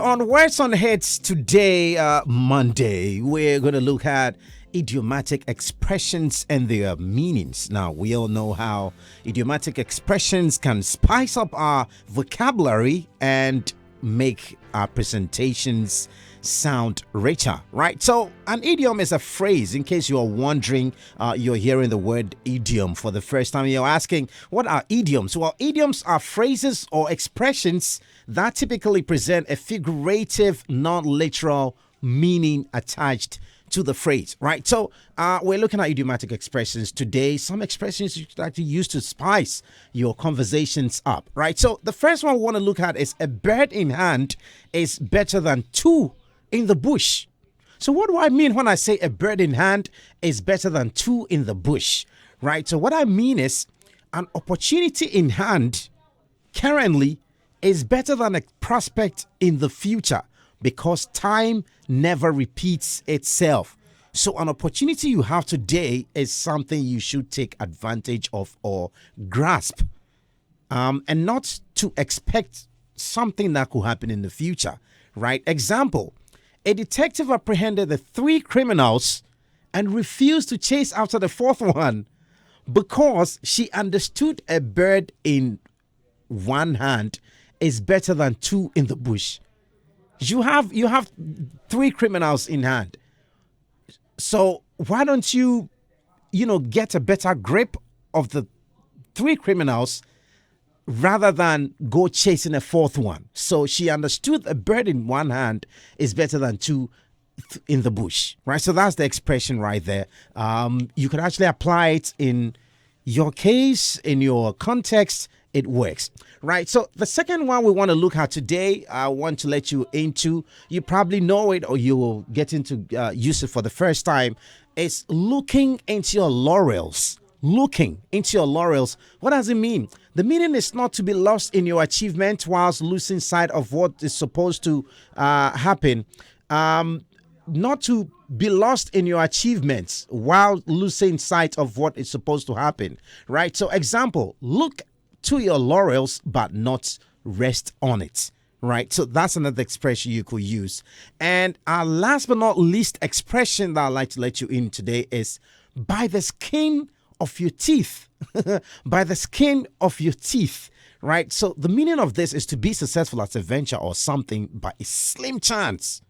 On Words on Hitz today, Monday, we're going to look at idiomatic expressions and their meanings. Now, we all know how idiomatic expressions can spice up our vocabulary and make our presentations sound richer, right? So an idiom is a phrase. In case you're wondering, you're hearing the word idiom for the first time, you're asking, what are idioms? Well, idioms are phrases or expressions that typically present a figurative, non-literal meaning attached to the phrase, right? So we're looking at idiomatic expressions today. Some expressions you could actually use to spice your conversations up, right? So the first one we want to look at is a bird in hand is better than two in the bush. So what do I mean when I say a bird in hand is better than two in the bush, right? So what I mean is an opportunity in hand currently is better than a prospect in the future, because time never repeats itself. So an opportunity you have today is something you should take advantage of or grasp, and not to expect something that could happen in the future, right? Example, a detective apprehended the three criminals and refused to chase after the fourth one because she understood a bird in one hand is better than two in the bush. You have three criminals in hand. So why don't you get a better grip of the three criminals rather than go chasing a fourth one? So she understood a bird in one hand is better than two in the bush, right? So that's the expression right there. You could actually apply it in your case, in your context. It works, right? So the second one we want to look at today, I want to let you into, you probably know it or you will get into use it for the first time, is looking into your laurels. Looking into your laurels. What does it mean? The meaning is not to be lost in your achievement whilst losing sight of what is supposed to happen. Not to be lost in your achievements while losing sight of what is supposed to happen, right? So example, look to your laurels but not rest on it, right? So that's another expression you could use. And our last but not least expression that I'd like to let you in today is by the skin of your teeth. By the skin of your teeth, right? So the meaning of this is to be successful at a venture or something by a slim chance,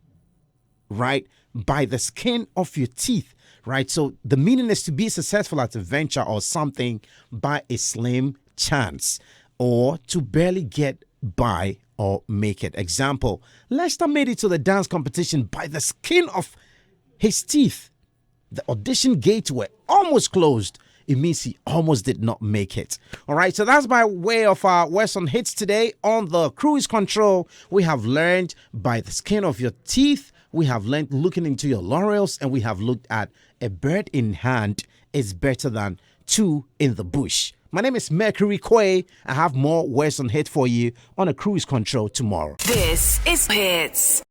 right? By the skin of your teeth, right? So the meaning is to be successful at a venture or something by a slim chance, or to barely get by or make it. Example, Lester made it to the dance competition by the skin of his teeth. The audition gates were almost closed. It means he almost did not make it. All right, so that's by way of our Words on Hitz today. On the cruise control, we have learned by the skin of your teeth, we have learned looking into your laurels, and we have looked at a bird in hand is better than two in the bush. My name is Mercury Quay. I have more Words on Hitz for you on a cruise control tomorrow. This is Hitz.